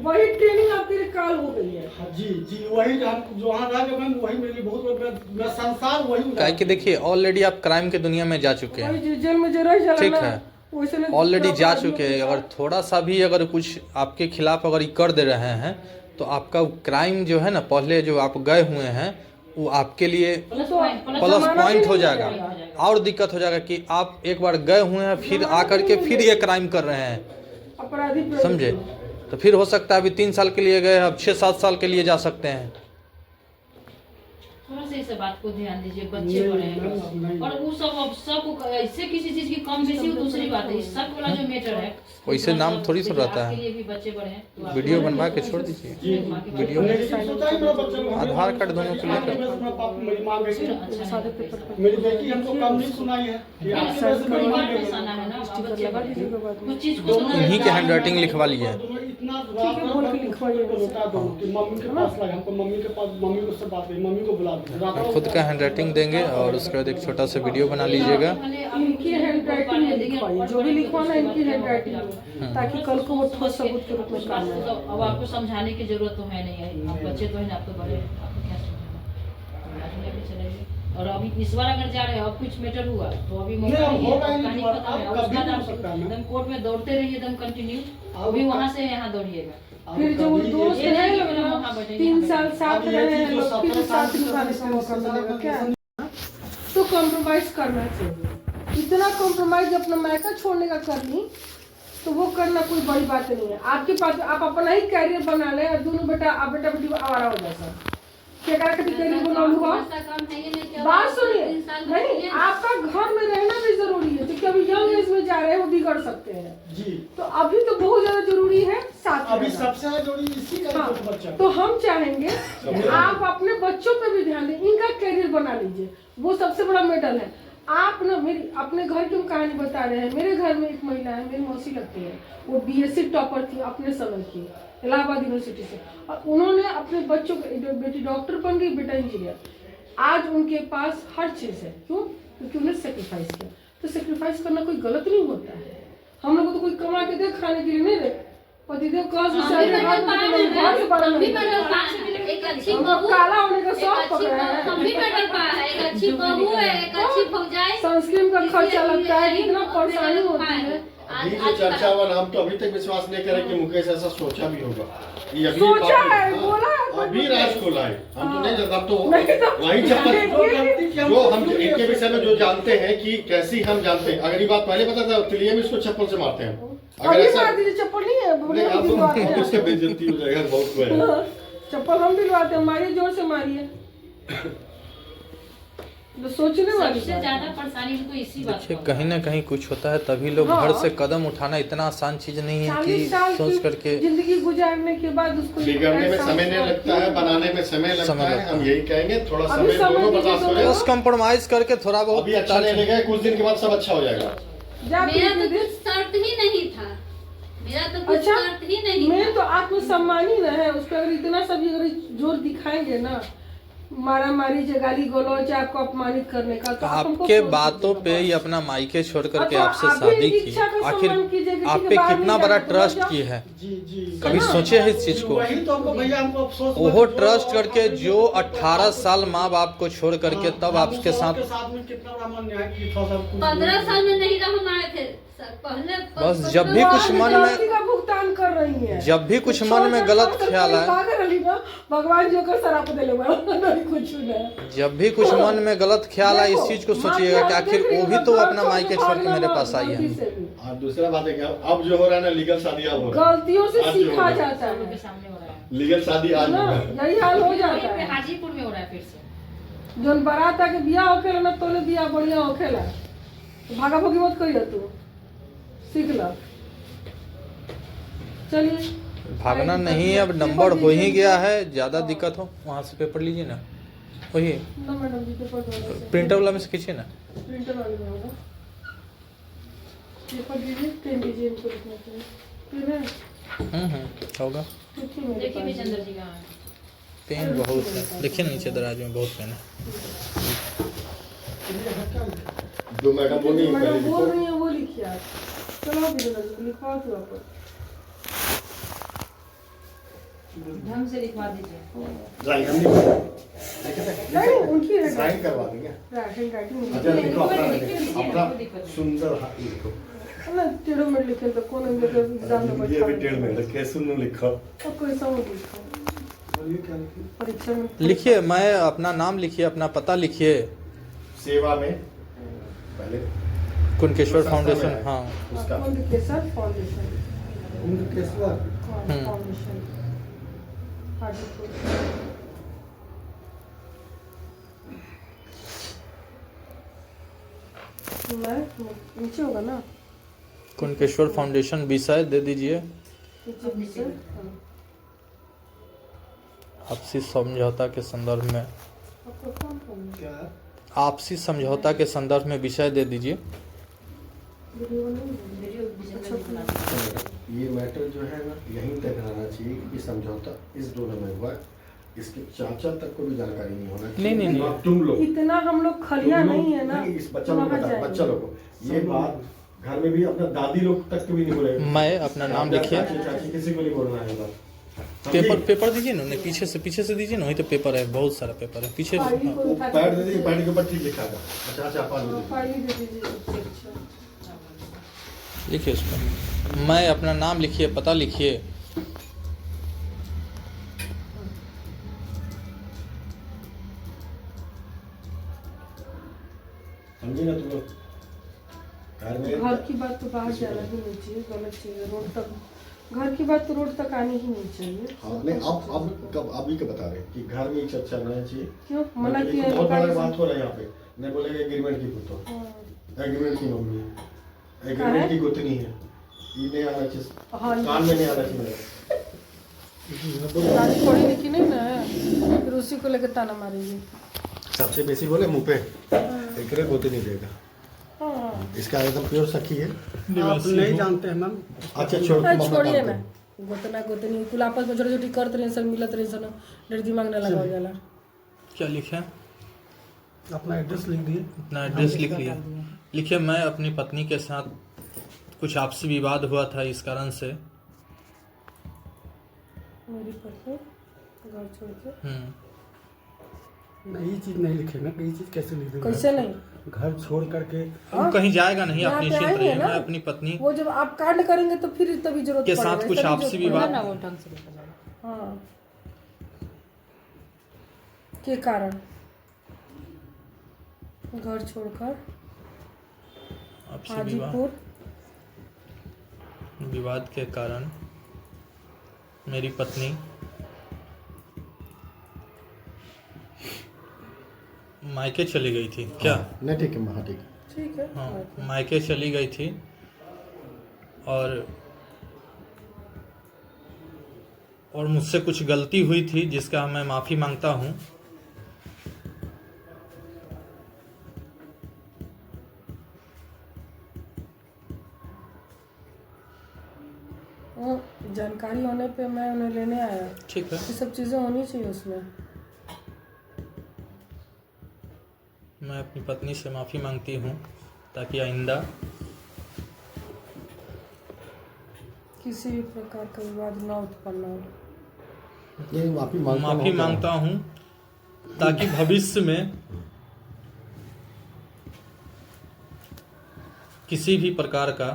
[SPEAKER 2] वही ट्रेनिंग आपके लिए काल हो गई है।
[SPEAKER 4] हाँ, जी वही हम जो वहाँ रह गए मैम, वही मेरे लिए बहुत बड़ा मेरा संसार वही।
[SPEAKER 5] काहे कि देखिए ऑलरेडी आप क्राइम की दुनिया में जा चुके हैं,
[SPEAKER 2] वही जो जेल में जो रह जाला
[SPEAKER 5] ठीक
[SPEAKER 2] ना,
[SPEAKER 5] है,
[SPEAKER 2] वैसे नहीं
[SPEAKER 5] ऑलरेडी जा
[SPEAKER 2] अपराधियों
[SPEAKER 5] चुके हैं।
[SPEAKER 2] के
[SPEAKER 5] अगर थोड़ा सा भी अगर कुछ आपके खिलाफ अगर ये कर दे रहे हैं तो आपका क्राइम जो है ना, पहले जो आप गए हुए हैं वो आपके लिए
[SPEAKER 3] प्लस
[SPEAKER 5] प्लस
[SPEAKER 2] जमाना भी
[SPEAKER 5] पॉइंट हो
[SPEAKER 2] नहीं
[SPEAKER 5] जाएगा।
[SPEAKER 2] जाएगा।
[SPEAKER 5] और दिक्कत हो जाएगा कि आप एक बार गए हुए हैं फिर आकर के फिर ये क्राइम कर रहे हैं,
[SPEAKER 2] अपराधी
[SPEAKER 5] समझे? तो फिर हो सकता है अभी 3 साल के लिए गए, अब 6-7 साल के लिए जा सकते हैं।
[SPEAKER 3] थोड़ा सा इस बात को ध्यान दीजिए, बच्चे बड़े हैं और वो सब अब सब ऐसे किसी चीज की कम बेसी वो दूसरी बात है, इस सब वाला जो मैटर है
[SPEAKER 5] वैसे नाम थोड़ी सा रहता है।
[SPEAKER 3] आपके लिए भी बच्चे बड़े हैं तो आप-
[SPEAKER 5] वीडियो बनवा के छोड़ दीजिए, वीडियो
[SPEAKER 4] मैंने सोचा ही मेरा बच्चा लोग-
[SPEAKER 5] आधार कार्ड दोनों को लेकर।
[SPEAKER 4] मेरा पापा मेरी माँ गई थी,
[SPEAKER 3] अच्छा
[SPEAKER 4] मेरी बेटी हमको कम नहीं सुनाई है कि आपकी वजह से मेरी माँ गई है।
[SPEAKER 3] आना है ना, अब बच्चे बड़े हैं। कुछ चीज को
[SPEAKER 4] दोनों
[SPEAKER 3] सुना
[SPEAKER 5] इन्हीं के हैंडराइटिंग लिखवा ली है।
[SPEAKER 4] दोनों इतना बोल के लिखवाइए होता दो कि मम्मी के पास लाए, हमको मम्मी के पास, मम्मी को उससे बात करी, मम्मी को बुला दिया।
[SPEAKER 5] खुद का हैंडराइटिंग देंगे और उसके बाद एक छोटा सा वीडियो बना लीजिएगा।
[SPEAKER 2] इनकी हैंडराइटिंग में लिखवाइए, जो भी लिखवाना है इनकी हैंडराइटिंग में, ताकि कल को वो ठोस सबूत के रूप में काम आए।
[SPEAKER 3] अब आपको समझाने की जरूरत तो है नहीं है, आप बच्चे तो है ना, आप तो बड़े हैं, आपको क्या समझाना, समझा के चलेंगे। और अभी इस बार अगर जा रहे हैं, अब कुछ मैटर हुआ तो अभी
[SPEAKER 4] नहीं,
[SPEAKER 3] मौका
[SPEAKER 4] अब
[SPEAKER 3] नहीं है,
[SPEAKER 4] होगा ही नहीं
[SPEAKER 3] कहानी
[SPEAKER 4] दोबारा,
[SPEAKER 3] खत्म है।
[SPEAKER 4] अब
[SPEAKER 3] और उसके
[SPEAKER 4] कभी
[SPEAKER 3] बाद
[SPEAKER 4] नहीं
[SPEAKER 3] आप
[SPEAKER 4] हो सकता है ना।
[SPEAKER 3] एकदम कोर्ट में दौड़ते रहिए एकदम कंटिन्यू,
[SPEAKER 4] अब
[SPEAKER 3] अभी वहाँ से यहाँ दौड़िएगा।
[SPEAKER 2] फिर जो वो
[SPEAKER 4] कभी
[SPEAKER 2] दोस्त
[SPEAKER 3] ये
[SPEAKER 2] है
[SPEAKER 3] नहीं कि
[SPEAKER 2] लोग
[SPEAKER 3] मेरा
[SPEAKER 2] ना,
[SPEAKER 3] वहाँ बैठे,
[SPEAKER 2] 3
[SPEAKER 3] यहाँ
[SPEAKER 2] साल
[SPEAKER 3] बैठे।
[SPEAKER 2] साथ
[SPEAKER 4] अब ये
[SPEAKER 2] रहे
[SPEAKER 4] चीज
[SPEAKER 2] हैं
[SPEAKER 4] जो
[SPEAKER 2] लोग, फिर
[SPEAKER 4] 17
[SPEAKER 2] साथ
[SPEAKER 4] साल
[SPEAKER 2] निभाने का मौका मिलेगा क्या? तो कॉम्प्रोमाइज करना चाहिए। इतना कॉम्प्रोमाइज अपना मायका छोड़ने का कर ली तो वो करना कोई बड़ी बात नहीं है। आपके पास आप अपना ही कैरियर बना ले और दोनों बेटा बेटी आवारा हो जाता क्या कैरियर बना हुआ। बात सुनिए, नहीं आपका घर में रहना भी जरूरी है, क्योंकि अभी यंग एज में जा रहे हैं, वो बिगड़ सकते हैं।
[SPEAKER 4] जी
[SPEAKER 2] तो अभी तो बहुत ज्यादा जरूरी है साथ
[SPEAKER 4] अभी
[SPEAKER 2] रहना।
[SPEAKER 4] सबसे ज्यादा जरूरी इसी का
[SPEAKER 2] हाँ,
[SPEAKER 4] छोटा बच्चा।
[SPEAKER 2] तो हम चाहेंगे कि आप अपने बच्चों पे भी ध्यान दें, इनका कैरियर बना लीजिए, वो सबसे बड़ा मेडल है। आप ना मेरी अपने घर की हम कहानी बता रहे हैं। मेरे घर में एक महिला है, मेरी मौसी लगती है, वो बीएससी टॉपर थी अपने समय की, इलाहाबाद यूनिवर्सिटी से, और उन्होंने अपने बच्चों को, बेटी डॉक्टर बन गई, बेटा इंजीनियर। आज उनके पास हर चीज़ है, क्यों? क्योंकि उन्हें सेक्रीफाइस किया। तो सेक्रीफाइस करना कोई गलत नहीं होता है। हम लोग को तो कोई कमा के दे, खाने के लिए नहीं दे। पतिदेव कहा
[SPEAKER 1] एक अच्छी बहू,
[SPEAKER 2] काला होने का
[SPEAKER 1] एक
[SPEAKER 2] शौक
[SPEAKER 1] अच्छी
[SPEAKER 2] पकड़ा है।
[SPEAKER 1] हम भी कर पाए हैं, एक अच्छी बहू है, एक अच्छी भौजाई।
[SPEAKER 2] सनस्क्रीन का खर्चा लगता है, कितना परेशानी होती है।
[SPEAKER 6] अभी जो चर्चा हुआ ना, हम तो अभी तक विश्वास नहीं करें कि मुकेश ऐसा सोचा भी होगा। ये अभी
[SPEAKER 2] सोचा
[SPEAKER 6] बात
[SPEAKER 2] है,
[SPEAKER 6] हाँ,
[SPEAKER 2] बोला है,
[SPEAKER 6] अभी राज खोला है। हम तो नहीं जानते, हम तो
[SPEAKER 2] नहीं तो-
[SPEAKER 6] वही चप्पल
[SPEAKER 2] देखिए,
[SPEAKER 6] जो हम इनके विषय में जो जानते हैं कि कैसी हम जानते हैं। अगर ये बात पहले पता था तो लिए हम इसको चप्पल से मारते हैं। अगर
[SPEAKER 2] अभी
[SPEAKER 6] ऐसा
[SPEAKER 2] मार दीजिए, चप्पल नहीं है, बोले
[SPEAKER 6] नहीं,
[SPEAKER 2] हम दिलवाते
[SPEAKER 6] आप
[SPEAKER 2] हैं।
[SPEAKER 6] उससे बेइज्जती हो जाएगा बहुत को है।
[SPEAKER 2] चप्पल हम दिलवाते हैं, मारिए, जोर से मारिए। तो सोचने वाली
[SPEAKER 3] सबसे
[SPEAKER 2] बात है।
[SPEAKER 3] ज्यादा परेशानी इनको इसी बात
[SPEAKER 5] देखिए
[SPEAKER 3] का
[SPEAKER 5] कहीं ना कहीं कुछ होता है, तभी लोग
[SPEAKER 2] हाँ।
[SPEAKER 5] घर से कदम उठाना इतना आसान चीज नहीं है कि
[SPEAKER 2] 40 साल
[SPEAKER 5] सोच
[SPEAKER 2] की
[SPEAKER 5] करके।
[SPEAKER 2] जिंदगी गुजारने के बाद उसको
[SPEAKER 6] बिगड़ने में
[SPEAKER 2] ऐसा
[SPEAKER 6] समय नहीं लगता है, बनाने में समय लगता
[SPEAKER 5] समय
[SPEAKER 6] है।
[SPEAKER 5] लगता
[SPEAKER 6] हम यही कहेंगे, थोड़ा
[SPEAKER 2] अभी
[SPEAKER 6] समय
[SPEAKER 2] समय
[SPEAKER 6] दोनों
[SPEAKER 2] दीजिए,
[SPEAKER 6] बर्दाश्त
[SPEAKER 2] दोनों
[SPEAKER 6] करें।
[SPEAKER 5] बस कॉम्प्रोमाइज करके थोड़ा बहुत
[SPEAKER 6] अभी अच्छा नहीं लगेगा, कुछ दिन के बाद सब अच्छा हो जाएगा।
[SPEAKER 2] जा
[SPEAKER 1] मेरा
[SPEAKER 2] फिर
[SPEAKER 1] तो
[SPEAKER 2] दीदी।
[SPEAKER 1] कुछ शर्त ही नहीं था, मेरा तो कुछ
[SPEAKER 2] अच्छा,
[SPEAKER 1] शर्त ही नहीं
[SPEAKER 2] मैं
[SPEAKER 1] था।
[SPEAKER 2] तो आत्मसम्मान ही ना है उस पर। अगर इतना सब अगर जोर दिखाएंगे ना, मारा मारी, गाली गलौज, आपको अपमानित करने का, तो आप हमको
[SPEAKER 5] आपके
[SPEAKER 2] छोड़
[SPEAKER 5] बातों
[SPEAKER 2] दीजिएगा
[SPEAKER 5] पे
[SPEAKER 2] बस।
[SPEAKER 5] ही अपना मायके छोड़ करके
[SPEAKER 2] अच्छा,
[SPEAKER 5] आपसे
[SPEAKER 2] आप भी
[SPEAKER 5] शादी
[SPEAKER 2] इनकी
[SPEAKER 5] की,
[SPEAKER 2] इच्छा का
[SPEAKER 5] आखिर
[SPEAKER 2] सम्मान कीजिए कि
[SPEAKER 5] आप
[SPEAKER 2] ठीक
[SPEAKER 5] पे
[SPEAKER 2] है, बाहर
[SPEAKER 5] कितना
[SPEAKER 2] नहीं
[SPEAKER 5] बड़ा
[SPEAKER 2] जाना, तो
[SPEAKER 5] ट्रस्ट
[SPEAKER 2] मत
[SPEAKER 5] की है।
[SPEAKER 4] जी जी
[SPEAKER 5] कभी
[SPEAKER 2] ना?
[SPEAKER 5] सोचे है इस चीज को?
[SPEAKER 4] वही तो हमको भैया, हमको अफसोस हुआ
[SPEAKER 5] वो
[SPEAKER 4] कि
[SPEAKER 5] ट्रस्ट करके जो 18 साल माँ बाप को छोड़ करके तब आपके साथ
[SPEAKER 4] में कितना बड़ा मन न्याय की था सब कुछ।
[SPEAKER 1] 15 साल में नहीं रह आए थे सर, पहले
[SPEAKER 5] बस जब भी
[SPEAKER 2] वो
[SPEAKER 5] कुछ
[SPEAKER 2] आज
[SPEAKER 5] मन
[SPEAKER 2] गलती
[SPEAKER 5] में
[SPEAKER 2] का भुगतान कर रही है।
[SPEAKER 5] जब भी कुछ मन में गलत ख्याल आए,
[SPEAKER 2] भगवान जो कर सराप दे नहीं कुछ नहीं।
[SPEAKER 5] जब भी कुछ मन में गलत ख्याल आए, इस चीज को
[SPEAKER 2] देखो,
[SPEAKER 5] सोचिएगा कि
[SPEAKER 2] माँ
[SPEAKER 5] आखिर
[SPEAKER 2] की
[SPEAKER 5] वो भी
[SPEAKER 2] आदत
[SPEAKER 5] तो
[SPEAKER 2] है,
[SPEAKER 5] अपना मायके छोड़ के मेरे पास आई है।
[SPEAKER 2] गलती से भी।
[SPEAKER 6] और दूसरा बात है क्या, अब जो हो रहा है ना, लीगल शादी अब हो रहा है।
[SPEAKER 2] गलतियों से
[SPEAKER 6] आज जो
[SPEAKER 2] सीखा
[SPEAKER 6] हो रहा है,
[SPEAKER 2] जाता
[SPEAKER 3] सब लोग के
[SPEAKER 2] है
[SPEAKER 3] सामने हो रहा है।
[SPEAKER 6] लीगल शादी आज
[SPEAKER 2] ना,
[SPEAKER 6] हो रहा है।
[SPEAKER 2] यही हाल हो
[SPEAKER 3] वहीं
[SPEAKER 2] जाता
[SPEAKER 3] पे
[SPEAKER 2] है।
[SPEAKER 3] हाजीपुर में हो रहा है फिर से।
[SPEAKER 2] जोन बारात आके बिया होखेला ना, तोले बिया बढ़िया होखेला। तो भागा भोगी मत करियो, तू सीख ला। चलिए,
[SPEAKER 5] भागना नहीं है, अब नंबर हो ही गया है। ज्यादा दिक्कत हो वहाँ से पेपर लीजिए ना, वही
[SPEAKER 2] ना मैडम जी, पेपर दो दो से।
[SPEAKER 5] प्रिंटर वाला में से खींचिए ना।
[SPEAKER 2] प्रिंटर वाले में होगा। पेपर दीजिए, पेन दीजिए इनको लिखने के लिए। पेन है?
[SPEAKER 5] होगा।
[SPEAKER 2] देखिए मेरे
[SPEAKER 3] देखिए
[SPEAKER 2] पास।
[SPEAKER 3] विजेंद्र जी कहाँ है।
[SPEAKER 5] पेन बहुत है, देखिए नीचे दराज में बहुत पेन है।
[SPEAKER 6] जो मैडम बोली पहले
[SPEAKER 2] मैडम
[SPEAKER 6] लिखो।
[SPEAKER 2] बोल रही है वो लिखिए आप। चलो आप लिखवा दो आप।
[SPEAKER 3] ढंग से लिखवा दीजिए।
[SPEAKER 6] साइन हम
[SPEAKER 2] नहीं, उनकी है।
[SPEAKER 6] साइन करवा देंगे।
[SPEAKER 2] हैंड राइटिंग
[SPEAKER 6] अच्छा लिखो, अपना
[SPEAKER 3] लिखो,
[SPEAKER 6] लिखो, अपना सुंदर हाथ लिखो।
[SPEAKER 2] ना टेढ़ो में लिखे तो कौन लेकर एग्जाम में
[SPEAKER 6] ये भी टेढ़ में लिखे, सुन लिखो।
[SPEAKER 2] अब कोई समझ लिखो
[SPEAKER 4] बोलिए क्या लिखी?
[SPEAKER 2] परीक्षा में।
[SPEAKER 5] लिखिए, मैं अपना नाम लिखिए, अपना पता लिखिए।
[SPEAKER 6] सेवा में पहले
[SPEAKER 5] कुनकेश्वर फाउंडेशन, हाँ।
[SPEAKER 6] उसका
[SPEAKER 2] कौन लिखे sir? Foundation.
[SPEAKER 4] Kunkeshwar
[SPEAKER 2] foundation Hajipur. मैं नीचे होगा ना?
[SPEAKER 5] कुनकेश्वर फाउंडेशन विषय दे दीजिए,
[SPEAKER 2] नीचे
[SPEAKER 5] आपसी समझौता के संदर्भ में।
[SPEAKER 2] आपको कौन करना है?
[SPEAKER 4] क्या
[SPEAKER 5] आपसी समझौता के संदर्भ में विषय दे दीजिए।
[SPEAKER 2] वीडियो नहीं है?
[SPEAKER 3] वीडियो विजेंद्र जी बना दीजिए।
[SPEAKER 6] ये मैटर जो है ना, यहीं तक रहना चाहिए कि समझौता इस दोनों में हुआ है। इसके चाचा तक को भी जानकारी नहीं होना चाहिए।
[SPEAKER 5] नहीं, नहीं,
[SPEAKER 6] अब तुम लोग
[SPEAKER 2] इतना हम लोग खलिया नहीं है ना,
[SPEAKER 6] इस बच्चा लोग
[SPEAKER 2] वहाँ
[SPEAKER 6] बता,
[SPEAKER 2] जाएंगे।
[SPEAKER 6] बच्चा लोग को ये बात घर में भी अपना दादी लोग तक भी नहीं बोले।
[SPEAKER 5] मैं अपना नाम लिखिए।
[SPEAKER 6] चाची किसी को नहीं बोलना है ये बात।
[SPEAKER 5] पेपर दीजिए ना, नहीं पीछे से दीजिए ना, वही तो पेपर है, बहुत सारा पेपर है पीछे।
[SPEAKER 2] फाइल को
[SPEAKER 6] वो
[SPEAKER 2] उठा
[SPEAKER 6] पैड दे दीजिए, पैड के ऊपर ठीक लिखा था। अच्छा अच्छा आप
[SPEAKER 2] के- फाइल ही दे दीजिए। अच्छा।
[SPEAKER 5] लिखिए उस पर, मैं अपना नाम लिखिए, पता लिखिए।
[SPEAKER 6] समझे ना तुम लोग? घर में
[SPEAKER 2] घर की बात तो बाहर जाना ही नहीं चाहिए, गलत चीज है। रोड तक, घर की बात तो रोड तक आनी ही नहीं चाहिए।
[SPEAKER 6] हाँ नहीं अब कब अभी का बता रहे कि घर में ही चर्चा नहीं चाहिए।
[SPEAKER 2] क्यों मना
[SPEAKER 6] एक
[SPEAKER 2] किया है?
[SPEAKER 6] बहुत बड़ा
[SPEAKER 2] बताइए।
[SPEAKER 6] बात हो रहा है यहाँ पे। नहीं बोलेगा एग्रीमेंट की पुतो,
[SPEAKER 2] हाँ।
[SPEAKER 6] एग्रीमेंट की मम्मी,
[SPEAKER 2] कहाँ
[SPEAKER 6] एग्रीमेंट
[SPEAKER 2] है?
[SPEAKER 6] की गोतनी है। ये नहीं आना चाहिए,
[SPEAKER 2] हाँ,
[SPEAKER 6] कान में नहीं आना चाहिए।
[SPEAKER 2] गाड़ी पड़ी लिखी नहीं ना, फिर उसी को लेकर ताना मारेंगे।
[SPEAKER 6] सबसे बेसी बोले मुँह पे एक गोतनी देगा।
[SPEAKER 2] हाँ।
[SPEAKER 6] इसका एकदम प्योर सखी है।
[SPEAKER 4] आप नहीं जानते हैं मैम।
[SPEAKER 6] अच्छा
[SPEAKER 2] छोड़िए ना, गोतना गोतनी कुल आपस में छोटी छोटी करते रहे सन, मिलत रहे सन, डेढ़ दिमाग न लगाओ जाला।
[SPEAKER 5] क्या लिखे?
[SPEAKER 4] अपना एड्रेस लिख दिए।
[SPEAKER 5] अपना एड्रेस लिख लिया। लिखिए, मैं अपनी पत्नी के साथ कुछ आपसी विवाद हुआ था, इस कारण से
[SPEAKER 2] मेरी पत्नी घर छोड़ के।
[SPEAKER 4] नहीं, ये चीज नहीं लिखेगा, ये चीज कैसे लिख देंगे?
[SPEAKER 2] कैसे नहीं?
[SPEAKER 4] घर छोड़ करके
[SPEAKER 5] वो कहीं जाएगा नहीं,
[SPEAKER 2] यहाँ
[SPEAKER 5] आप
[SPEAKER 2] पे
[SPEAKER 5] निश्चिंत
[SPEAKER 2] आएंगे
[SPEAKER 5] रहिए।
[SPEAKER 2] ना?
[SPEAKER 5] मैं अपनी पत्नी
[SPEAKER 2] वो जब आप कांड करेंगे तो फिर तभी जरूरत
[SPEAKER 5] के
[SPEAKER 2] पड़ेगा,
[SPEAKER 5] साथ कुछ
[SPEAKER 2] तभी
[SPEAKER 5] आपसी
[SPEAKER 2] जरूरत
[SPEAKER 5] विवाद
[SPEAKER 3] ना वो ढंग से लेकर जाओ।
[SPEAKER 2] पड़ेगा। हाँ, के कारण घर छोड़कर
[SPEAKER 5] आपसी विवाद
[SPEAKER 2] हाजीपुर
[SPEAKER 5] विवाद के कारण मेरी पत्नी मायके चली गई थी। क्या?
[SPEAKER 6] नहीं ठीक है, हाँ ठीक है।
[SPEAKER 2] ठीक है।
[SPEAKER 5] हाँ, मायके चली गई थी और मुझसे कुछ गलती हुई थी जिसका मैं माफ़ी मांगता हूँ।
[SPEAKER 2] वो जानकारी होने पे मैं उन्हें लेने आया।
[SPEAKER 5] ठीक है,
[SPEAKER 2] ये सब चीजें होनी चाहिए उसमें।
[SPEAKER 5] मैं अपनी पत्नी से माफ़ी मांगती हूँ ताकि आइंदा
[SPEAKER 2] किसी भी प्रकार का विवाद न उत्पन्न हो।
[SPEAKER 6] ये
[SPEAKER 5] माफ़ी मांगता हूँ ताकि भविष्य में किसी भी प्रकार का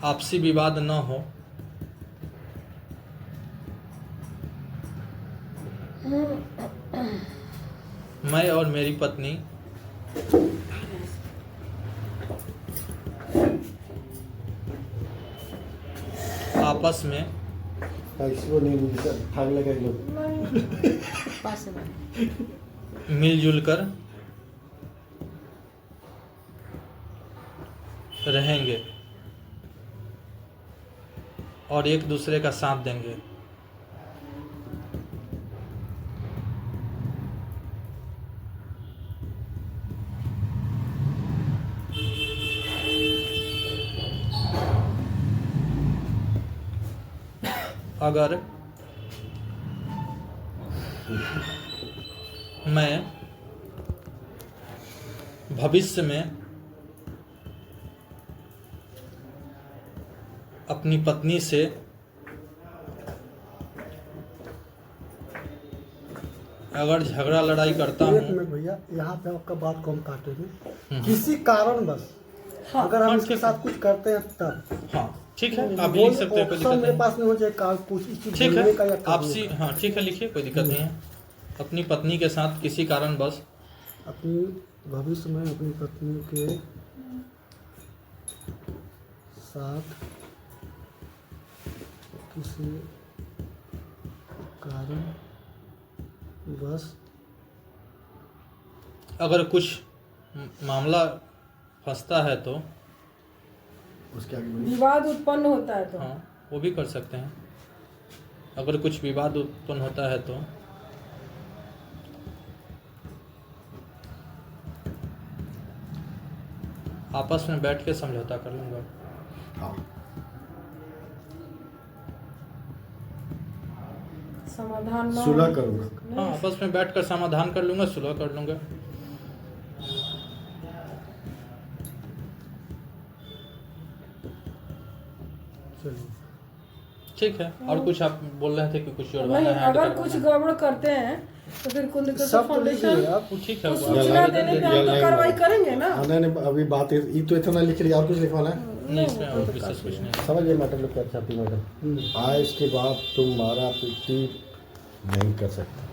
[SPEAKER 5] आपसी विवाद न हो। मैं और मेरी पत्नी आपस में
[SPEAKER 6] इसको नहीं ठाग लगा ये लोग।
[SPEAKER 3] पास से बात।
[SPEAKER 5] मिलजुल कर रहेंगे और एक दूसरे का साथ देंगे। अगर मैं भविष्य में अपनी पत्नी से अगर झगड़ा लड़ाई करता
[SPEAKER 4] एक
[SPEAKER 5] हूँ,
[SPEAKER 4] मिनट भैया, यहाँ पे आपका बात कम काटेंगे। किसी कारण बस अगर हम
[SPEAKER 5] हाँ,
[SPEAKER 4] इसके
[SPEAKER 5] ठीक
[SPEAKER 4] साथ कुछ करते हैं तब
[SPEAKER 5] हाँ ठीक है, आप भी लिख सकते हैं, कोई
[SPEAKER 4] ऑप्शन
[SPEAKER 5] दिक्कत
[SPEAKER 4] मेरे
[SPEAKER 5] नहीं।
[SPEAKER 4] पास नहीं हो जाए कुछ इस चीज़
[SPEAKER 5] ठीक
[SPEAKER 4] बोलने का या
[SPEAKER 5] है,
[SPEAKER 4] करने
[SPEAKER 5] आपसी
[SPEAKER 4] का।
[SPEAKER 5] हाँ ठीक है, लिखिए, कोई दिक्कत नहीं है। अपनी पत्नी के साथ किसी कारण बस
[SPEAKER 4] अपनी भविष्य में अपनी पत्नी के साथ किसी कारण बस
[SPEAKER 5] अगर कुछ मामला फंसता है तो
[SPEAKER 6] उसके आगे बढ़िए।
[SPEAKER 2] विवाद उत्पन्न होता है तो
[SPEAKER 5] हाँ वो भी कर सकते हैं। अगर कुछ विवाद उत्पन्न होता है तो आपस में बैठ के समझौता कर लूँगा।
[SPEAKER 6] हाँ
[SPEAKER 2] समाधान न
[SPEAKER 6] सुलह
[SPEAKER 2] हो-
[SPEAKER 6] करूँगा।
[SPEAKER 5] हाँ आपस में बैठ कर समाधान कर लूँगा, सुलह कर लूँगा। ठीक है। और कुछ आप बोल रहे थे कि कुछ
[SPEAKER 2] नहीं,
[SPEAKER 5] जोड़वाना है?
[SPEAKER 2] अगर कुछ गड़बड़ करते हैं तो फिर कुल फाउंडेशन
[SPEAKER 5] आप ठीक है।
[SPEAKER 2] सूचना देने पे हम तो कार्रवाई करेंगे ना।
[SPEAKER 6] नहीं अभी बात ये तो इतना लिख रही है, और कुछ लिखवाना है?
[SPEAKER 5] नहीं, इसमें और विशेष कुछ नहीं।
[SPEAKER 6] समझिए मैटर लोग क्या चाहती मैडम। आज के बाद तुम्हारा पिट्टी नहीं कर सकते।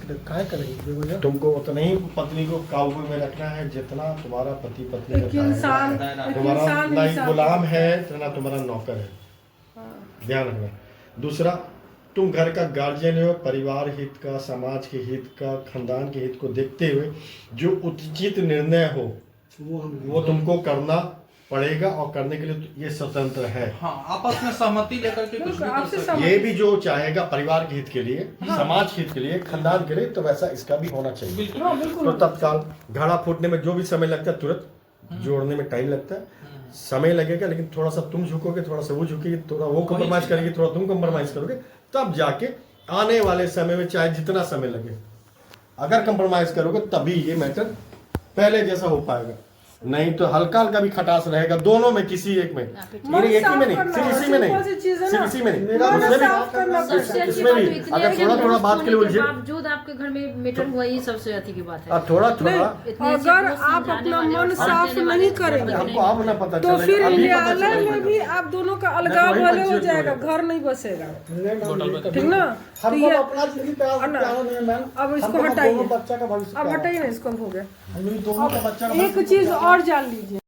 [SPEAKER 4] क्या करेंगे?
[SPEAKER 6] तुमको उतना ही पत्नी को काबू में रखना है जितना तुम्हारा पति पत्नी
[SPEAKER 2] एक इंसान
[SPEAKER 6] तुम्हारा ना ही गुलाम है ना तुम्हारा नौकर है, ध्यान रखना। दूसरा, तुम घर का गार्जियन हो, परिवार हित का, समाज के हित का, खानदान के हित को देखते हुए जो उचित निर्णय हो वो तुमको करना पड़ेगा, और करने के लिए ये स्वतंत्र है।
[SPEAKER 5] हाँ, आपस में सहमति लेकर के कुछ भी कर सकते हैं।
[SPEAKER 6] ये भी जो चाहेगा परिवार के हित के लिए, समाज के हित के लिए, खानदान के लिए, तो वैसा इसका भी होना चाहिए। तो तत्काल घड़ा फूटने में जो भी समय लगता है तुरंत जोड़ने में टाइम लगता है, समय लगेगा, लेकिन थोड़ा सा तुम झुकोगे, थोड़ा सा वो झुकेगी, थोड़ा वो कम्प्रोमाइज करेगी, थोड़ा तुम कम्प्रोमाइज करोगे, तब जाके आने वाले समय में चाहे जितना समय लगे, अगर कम्प्रोमाइज करोगे तभी ये मैटर पहले जैसा हो पाएगा। नहीं तो हल्का हल्का भी खटास रहेगा दोनों में, किसी एक में, मेरे एक ही में नहीं, सिर्फ इसी में नहीं, सिर्फ इसी में नहीं, इसमें भी अगर थोड़ा थोड़ा बात के लिए उलझे,
[SPEAKER 3] बावजूद आपके घर में मैटर हुआ, ये सबसे अति की बात है।
[SPEAKER 6] अब थोड़ा थोड़ा
[SPEAKER 2] अगर आप अपना मन साफ नहीं करेंगे
[SPEAKER 6] हमको अब ना पता
[SPEAKER 2] तो फिर
[SPEAKER 6] चलेगा, अभी पता
[SPEAKER 2] न्यायालय में
[SPEAKER 6] चलेगा।
[SPEAKER 2] भी आप दोनों का अलगाव
[SPEAKER 6] वही
[SPEAKER 2] भले हो
[SPEAKER 6] बच्चे
[SPEAKER 2] जाएगा,
[SPEAKER 6] को
[SPEAKER 2] घर नहीं बसेगा, ठीक ना। तो
[SPEAKER 4] हमको
[SPEAKER 2] ये
[SPEAKER 4] अपना जिंदगी पे आप
[SPEAKER 2] अन्ना,
[SPEAKER 4] प्यारा नहीं है मैम।
[SPEAKER 2] अब इसको
[SPEAKER 4] हमको
[SPEAKER 2] हटाइए,
[SPEAKER 4] दोनों बच्चा का भविष्य
[SPEAKER 2] अब
[SPEAKER 4] प्यारा है।
[SPEAKER 2] हटाइए ना इसको, हो गया।
[SPEAKER 4] हम लोग दोनों का बच्चा का
[SPEAKER 2] एक चीज और जान लीजिए,